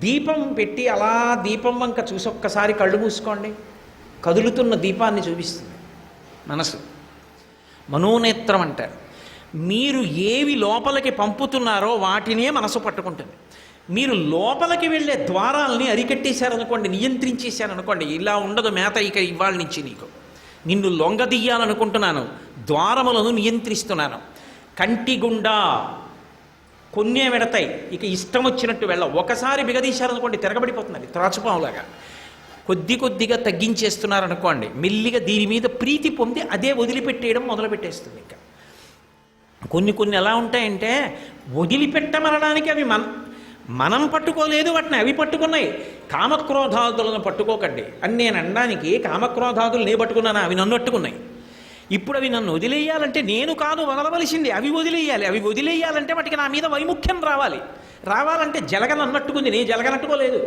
దీపం పెట్టి అలా దీపం వంక చూసి ఒక్కసారి కళ్ళు మూసుకోండి, కదులుతున్న దీపాన్ని చూపిస్తుంది మనసు. మనోనేత్రం అంటారు. మీరు ఏవి లోపలికి పంపుతున్నారో వాటినే మనసు పట్టుకుంటుంది. మీరు లోపలికి వెళ్ళే ద్వారాలని అరికట్టేశారనుకోండి, నియంత్రించేశారనుకోండి, ఇలా ఉండదు మేత ఇక ఇవాళ నుంచి నీకు, నిన్ను లొంగదీయాలనుకుంటున్నాను, ద్వారములను నియంత్రిస్తున్నాను. కంటిగుండా కొన్నే వెడతాయి, ఇక ఇష్టం వచ్చినట్టు వెళ్ళవు. ఒకసారి బిగదీశారనుకోండి తిరగబడిపోతున్నది త్రాచుపాములాగా. కొద్దిగా తగ్గించేస్తున్నారనుకోండి, మెల్లిగా దీని మీద ప్రీతి పొంది అదే వదిలిపెట్టేయడం మొదలుపెట్టేస్తుంది. ఇంకా కొన్ని ఎలా ఉంటాయంటే వదిలిపెట్టమనడానికి అవి మనం పట్టుకోలేదు, వాటిని అవి పట్టుకున్నాయి. కామక్రోధాదులను పట్టుకోకండి అని నేను అనడానికి, కామక్రోధాదులు నేను పట్టుకున్నాను, అవి నన్ను పట్టుకున్నాయి. ఇప్పుడు అవి నన్ను వదిలేయాలంటే నేను కాదు వదలవలసింది, అవి వదిలేయాలి. అవి వదిలేయాలంటే వాటికి నా మీద వైముఖ్యం రావాలంటే జలగన్ అన్నట్టుకుంది, నేను జలగనట్టుకోలేదు.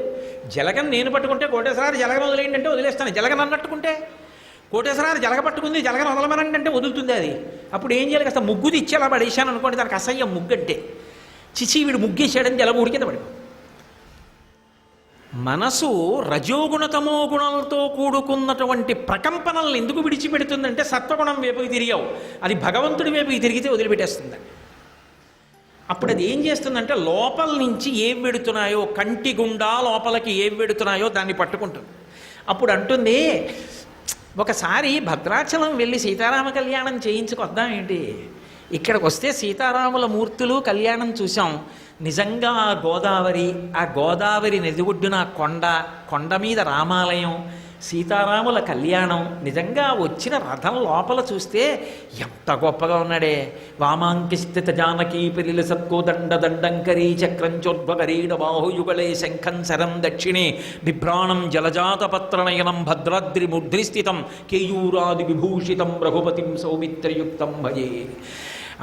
జలగన్ నేను పట్టుకుంటే కోటేశ్వరారు జలగన వదిలేయండి అంటే వదిలేస్తాను. జలగన్ అన్నట్టుకుంటే కోటేశ్వరారు జలగ పట్టుకుంది, జలగన వదలమనండి అంటే వదులుతుంది అది. అప్పుడు ఏం చేయాలి, కాస్త ముగ్గు తెచ్చి అలా పడేసాను అనుకోండి, దానికి అసహ్యం ముగ్గు అంటే. చిచి వీడు ముగ్గేసాడని జలగూడి కింద పడిపో. మనసు రజోగుణ తమో గుణాలతో కూడుకున్నటువంటి ప్రకంపనలను ఎందుకు విడిచిపెడుతుందంటే సత్వగుణం వైపుకి తిరిగావు, అది భగవంతుడి వైపుకి తిరిగితే వదిలిపెట్టేస్తుందండి. అప్పుడు అది ఏం చేస్తుందంటే లోపల నుంచి ఏం వెడుతున్నాయో, కంటి గుండా లోపలికి ఏం వెడుతున్నాయో దాన్ని పట్టుకుంటుంది. అప్పుడు అంటుంది, ఒకసారి భద్రాచలం వెళ్ళి సీతారామ కళ్యాణం చేయించుకొద్దాం ఏంటి, ఇక్కడికి వస్తే సీతారాముల మూర్తులు కళ్యాణం చూసాం. నిజంగా ఆ గోదావరి నది ఒడ్డున కొండ మీద రామాలయం, సీతారాముల కళ్యాణం, నిజంగా వచ్చిన రథం లోపల చూస్తే ఎంత గొప్పగా ఉన్నాడే. వామాంకిస్థిత జానకీ పిలిల సత్కోదండ దండంకరీ చక్రంచోద్భకరీడ బాహుయుగళే శంఖం శరం దక్షిణే బిభ్రాణం జలజాతపత్రనయనం భద్రాద్రి ముద్రిస్థితం కేయూరాది విభూషితం రఘుపతిం సౌమిత్రయుక్తం భజే.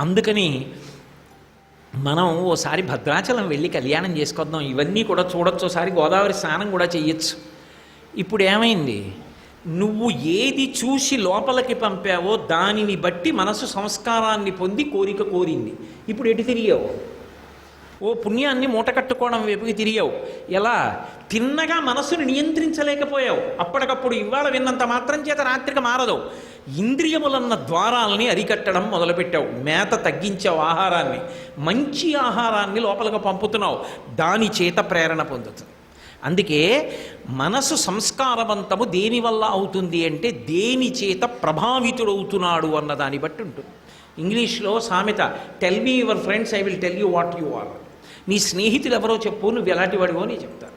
అందుకని మనం ఓసారి భద్రాచలం వెళ్ళి కళ్యాణం చేసుకొద్దాం, ఇవన్నీ కూడా చూడొచ్చు, ఒకసారి గోదావరి స్నానం కూడా చెయ్యొచ్చు. ఇప్పుడు ఏమైంది, నువ్వు ఏది చూసి లోపలికి పంపావో దానిని బట్టి మనసు సంస్కారాన్ని పొంది కోరిక కోరింది. ఇప్పుడు ఎటు తిరిగావు, ఓ పుణ్యాన్ని మూట కట్టుకోవడం వైపుకి తిరిగావు. ఎలా, తిన్నగా మనసుని నియంత్రించలేకపోయావు. అప్పటికప్పుడు ఇవాళ విన్నంత మాత్రం చేత రాత్రికి మారదు. ఇంద్రియములన్న ద్వారాలని అరికట్టడం మొదలుపెట్టావు, మేత తగ్గించావు, ఆహారాన్ని మంచి ఆహారాన్ని లోపలికి పంపుతున్నావు, దాని చేత ప్రేరణ పొందుతుంది. అందుకే మనసు సంస్కారవంతము దేనివల్ల అవుతుంది అంటే దేని చేత ప్రభావితుడవుతున్నాడు అన్న దాన్ని బట్టి ఉంటుంది. ఇంగ్లీష్లో సామెత, tell me your friends I will tell you what you are. నీ స్నేహితులు ఎవరో చెప్పు, నువ్వు ఎలాంటి వాడివో నేను చెప్తాను.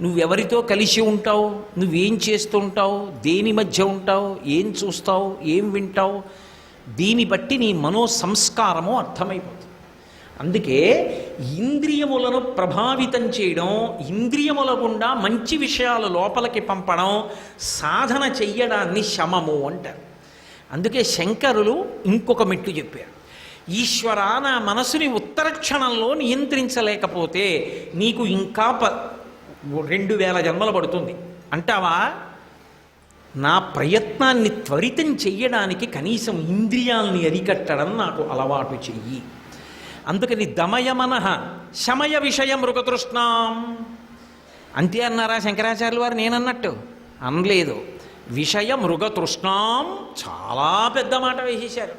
నువ్వెవరితో కలిసి ఉంటావు, నువ్వేం చేస్తుంటావు, దేని మధ్య ఉంటావు, ఏం చూస్తావు, ఏం వింటావు, దీన్ని బట్టి నీ మనో సంస్కారము అర్థమైపోతుంది. అందుకే ఇంద్రియములను ప్రభావితం చేయడం, ఇంద్రియముల గుండా మంచి విషయాలు లోపలికి పంపడం, సాధన చెయ్యడాన్ని శమము అంటారు. అందుకే శంకరులు ఇంకొక మెట్టు చెప్పారు, ఈశ్వర నా మనసుని ఉత్తర క్షణంలో నియంత్రించలేకపోతే నీకు ఇంకా 2000 జన్మలు పడుతుంది అంటావా. నా ప్రయత్నాన్ని త్వరితం చెయ్యడానికి కనీసం ఇంద్రియాల్ని అరికట్టడం నాకు అలవాటు చెయ్యి. అందుకని దమయమనః శమయ విషయ మృగతృష్ణాం అంతే అన్నారా శంకరాచార్యులు వారు, నేనన్నట్టు అనలేదు. విషయ మృగతృష్ణాం చాలా పెద్ద మాట వేసేశారు.